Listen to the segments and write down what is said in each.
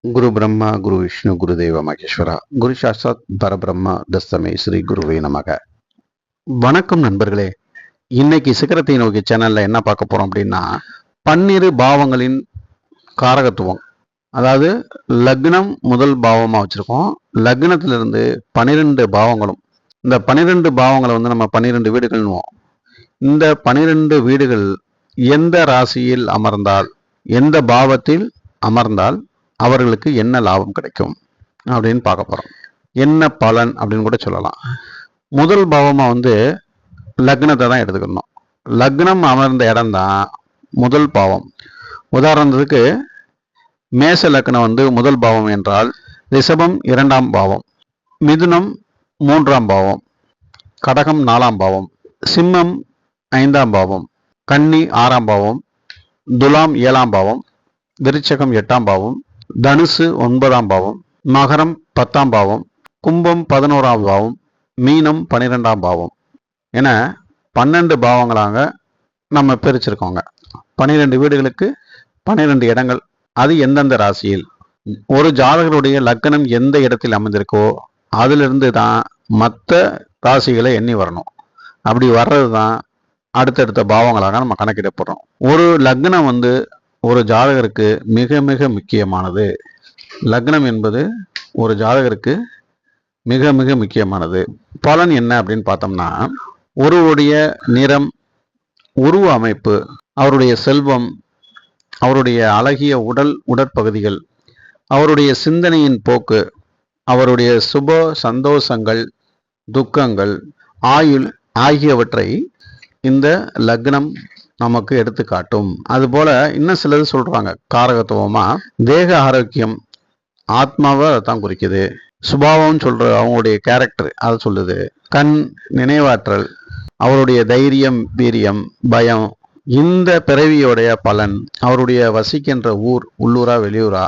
குரு பிரம்மா குரு விஷ்ணு குரு தேவ மகேஸ்வரா குரு சாட்சாத் பரபிரம்மா தஸ்தமே ஸ்ரீ குருவே நமக. வணக்கம் நண்பர்களே. இன்னைக்கு சிகரத்தை நோக்கி சேனல்ல என்ன பார்க்க போறோம் அப்படின்னா, 12 பாவங்களின் காரகத்துவம். அதாவது லக்னம் முதல் பாவமா வச்சிருக்கோம். லக்னத்திலிருந்து 12 பாவங்களும், இந்த 12 பாவங்களை நம்ம 12 வீடுகள்னுவோம். இந்த 12 வீடுகள் எந்த ராசியில் அமர்ந்தால், எந்த பாவத்தில் அமர்ந்தால் அவர்களுக்கு என்ன லாபம் கிடைக்கும் அப்படின்னு பார்க்க போறோம். என்ன பலன் அப்படின்னு கூட சொல்லலாம். முதல் பாவமா லக்னத்தை தான் எடுத்துக்கணும். லக்னம் அமர்ந்த இடம் தான் முதல் பாவம். உதாரணத்துக்கு மேச லக்னம் முதல் பாவம் என்றால் ரிஷபம் 2ஆம் பாவம், மிதுனம் 3ஆம் பாவம், கடகம் 4ஆம் பாவம், சிம்மம் 5ஆம் பாவம், கன்னி 6ஆம் பாவம், துலாம் 7ஆம் பாவம், விருச்சகம் 8ஆம் பாவம், தனுசு 9ஆம் பாவம், மகரம் 10ஆம் பாவம், கும்பம் 11ஆம் பாவம், மீனம் 12ஆம் பாவம் என 12 பாவங்களாக நம்ம பிரிச்சிருக்கோங்க. 12 வீடுகளுக்கு 12 இடங்கள். அது எந்தெந்த ராசியில், ஒரு ஜாதகருடைய லக்னம் எந்த இடத்தில் அமைந்திருக்கோ அதிலிருந்து தான் மற்ற ராசிகளை எண்ணி வரணும். அப்படி வர்றது தான் அடுத்தடுத்த பாவங்களாக நம்ம கணக்கிட போறோம். ஒரு லக்னம் ஒரு ஜாதகருக்கு மிக மிக முக்கியமானது. லக்னம் என்பது ஒரு ஜாதகருக்கு மிக மிக முக்கியமானது. பலன் என்ன அப்படின்னு பார்த்தோம்னா, ஒருவருடைய நிறம், உருவ அமைப்பு, அவருடைய செல்வம், அவருடைய அழகிய உடற்பகுதிகள், அவருடைய சிந்தனையின் போக்கு, அவருடைய சுப சந்தோஷங்கள், துக்கங்கள், ஆயுள் ஆகியவற்றை இந்த லக்னம் நமக்கு எடுத்து காட்டும். அதுபோல இன்னும் சிலது சொல்றாங்க காரகத்துவமா, தேக ஆரோக்கியம், ஆத்மாவை அதான் குறிக்குது. சுபாவம் சொல்ற அவங்களுடைய கேரக்டர் அதை சொல்லுது. கண், நினைவாற்றல், அவருடைய தைரியம், வீரியம், பயம், இந்த பிறவியோடைய பலன், அவருடைய வசிக்கின்ற ஊர், உள்ளூரா வெளியூரா,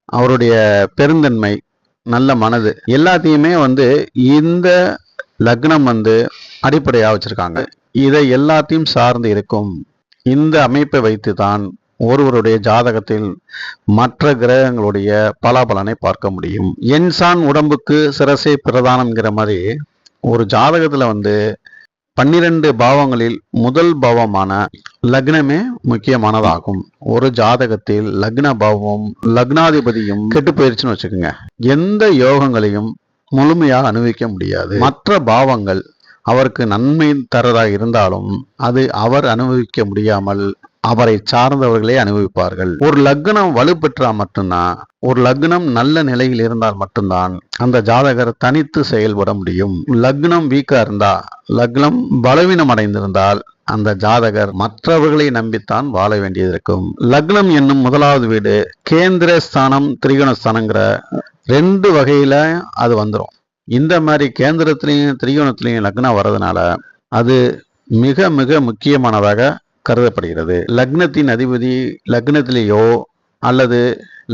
அவருடைய பெருந்தன்மை, நல்ல மனது, எல்லாத்தையுமே இந்த லக்னம் அடிப்படையா வச்சிருக்காங்க. இதை எல்லாத்தையும் சார்ந்து இருக்கும். இந்த அமைப்பை வைத்துதான் ஒருவருடைய ஜாதகத்தில் மற்ற கிரகங்களுடைய பலாபலனை பார்க்க முடியும். என்சான் உடம்புக்கு சிரசை பிரதானம்ங்கிற மாதிரி ஒரு ஜாதகத்துல 12 பாவங்களில் முதல் பாவமான லக்னமே முக்கியமானதாகும். ஒரு ஜாதகத்தில் லக்ன பாவமும் லக்னாதிபதியும் கெட்டு போயிருச்சுன்னு வச்சுக்கோங்க, எந்த யோகங்களையும் முழுமையாக அனுபவிக்க முடியாது. மற்ற பாவங்கள் அவருக்கு நன்மை தரதாக இருந்தாலும் அது அவர் அனுபவிக்க முடியாமல் அவரை சார்ந்தவர்களே அனுபவிப்பார்கள். ஒரு லக்னம் வலுப்பெற்றா மட்டும்தான், ஒரு லக்னம் நல்ல நிலையில் இருந்தால் மட்டும்தான் அந்த ஜாதகர் தனித்து செயல்பட முடியும். லக்னம் வீக்கா இருந்தா, லக்னம் பலவீனம் அடைந்திருந்தால் அந்த ஜாதகர் மற்றவர்களை நம்பித்தான் வாழ வேண்டியது இருக்கும். லக்னம் என்னும் முதலாவது வீடு கேந்திர ஸ்தானம், திரிகோணஸ்தானங்கிற 2 வகையில அது வந்துடும். இந்த மாதிரி கேந்திரத்திலையும் திரிகோணத்திலையும் லக்னம் வர்றதுனால அது மிக மிக முக்கியமானதாக கருதப்படுகிறது. லக்னத்தின் அதிபதி லக்னத்திலேயோ அல்லது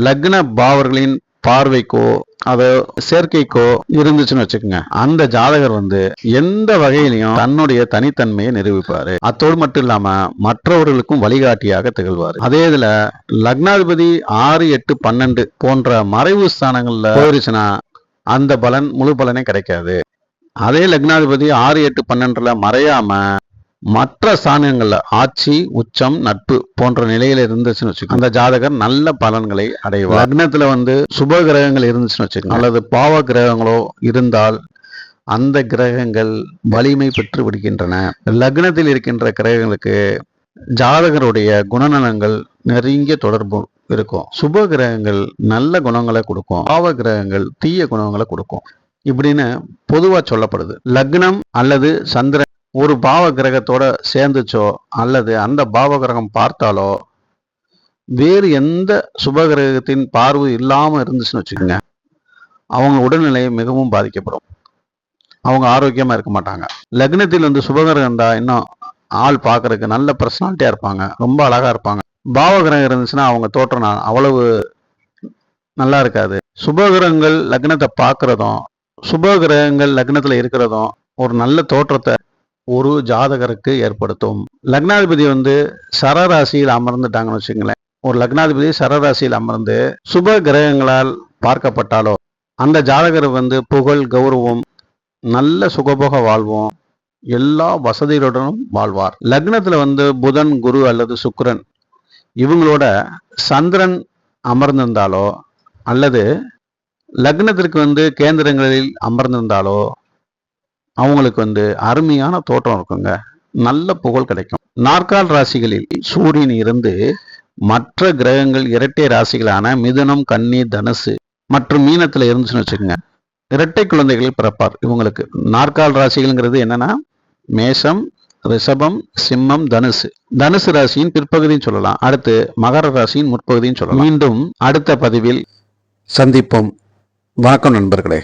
லக்ன பாவர்களின் பார்வைக்கோ அதோ சேர்க்கைக்கோ இருந்துச்சுன்னு வச்சுக்கோங்க, அந்த ஜாதகர் எந்த வகையிலையும் தன்னுடைய தனித்தன்மையை நிரூபிப்பாரு. அத்தோடு மட்டும் இல்லாம மற்றவர்களுக்கும் வழிகாட்டியாக திகழ்வாரு. அதே இதுல லக்னாதிபதி 6, 8, 12 போன்ற மறைவு ஸ்தானங்கள்ல போயிருச்சுன்னா அந்த பலன் முழு பலனே கிடைக்காது. அதே லக்னாதிபதி 6, 8, 12 மறையாம மற்ற ஸ்தானங்கள்ல ஆட்சி, உச்சம், நட்பு போன்ற நிலையில இருந்துச்சுன்னு வச்சுக்கோங்க, அந்த ஜாதகர் நல்ல பலன்களை அடைவார். லக்னத்துல சுப கிரகங்கள் இருந்துச்சுன்னு வச்சுக்கோங்க, அல்லது பாவ கிரகங்களோ இருந்தால் அந்த கிரகங்கள் வலிமை பெற்று விடுகின்றன. லக்னத்தில் இருக்கின்ற கிரகங்களுக்கு ஜாதகருடைய குணநலங்கள் நெருங்கிய தொடர்பு இருக்கும். சுப கிரகங்கள் நல்ல குணங்களை கொடுக்கும், பாவ கிரகங்கள் தீய குணங்களை கொடுக்கும் இப்படின்னு பொதுவா சொல்லப்படுது. லக்னம் அல்லது சந்திரன் ஒரு பாவ கிரகத்தோட சேர்ந்துச்சோ அல்லது அந்த பாவ கிரகம் பார்த்தாலோ வேறு எந்த சுப கிரகத்தின் பார்வை இல்லாம இருந்துச்சுன்னு வச்சுக்கோங்க, அவங்க உடல்நிலை மிகவும் பாதிக்கப்படும். அவங்க ஆரோக்கியமா இருக்க மாட்டாங்க. லக்னத்தில் சுபகிரகம் இருந்தா இன்னும் ஆள் பார்க்கறதுக்கு நல்ல பர்சனாலிட்டியா இருப்பாங்க, ரொம்ப அழகா இருப்பாங்க. பாவகிரகம் இருந்துச்சுன்னா அவங்க தோற்றம் அவ்வளவு நல்லா இருக்காது. சுபகிரகங்கள் லக்னத்தை பார்க்கறதும் சுபகிரகங்கள் லக்னத்துல இருக்கிறதும் ஒரு நல்ல தோற்றத்தை ஒரு ஜாதகருக்கு ஏற்படுத்தும். லக்னாதிபதி சரராசியில் அமர்ந்துட்டாங்கன்னு வச்சுங்களேன், ஒரு லக்னாதிபதி சரராசியில் அமர்ந்து சுப கிரகங்களால் பார்க்கப்பட்டாலோ அந்த ஜாதகர் புகழ், கௌரவம், நல்ல சுகபோக வாழ்வும், எல்லா வசதிகளுடனும் வாழ்வார். லக்னத்துல புதன், குரு அல்லது சுக்கிரன் இவங்களோட சந்திரன் அமர்ந்திருந்தாலோ அல்லது லக்னத்திற்கு கேந்திரங்களில் அமர்ந்திருந்தாலோ அவங்களுக்கு அருமையான தோற்றம் இருக்குங்க. நல்ல புகழ் கிடைக்கும். நாற்கால் ராசிகளில் சூரியன் இருந்து மற்ற கிரகங்கள் இரட்டை ராசிகளான மிதுனம், கன்னி, தனுசு மற்றும் மீனத்துல இருந்துச்சுன்னு வச்சுக்கோங்க, இரட்டை குழந்தைகள் பிறப்பார். இவங்களுக்கு நாற்கால் ராசிகள்ங்கிறது என்னன்னா மேஷம், ரிஷபம், சிம்மம், தனுசு. தனுசு ராசியின் பிற்பகுதின்னு சொல்லலாம். அடுத்து மகர ராசியின் முற்பகுதின்னு சொல்லலாம். மீண்டும் அடுத்த பதிவில் சந்திப்போம். வணக்கம் நண்பர்களே.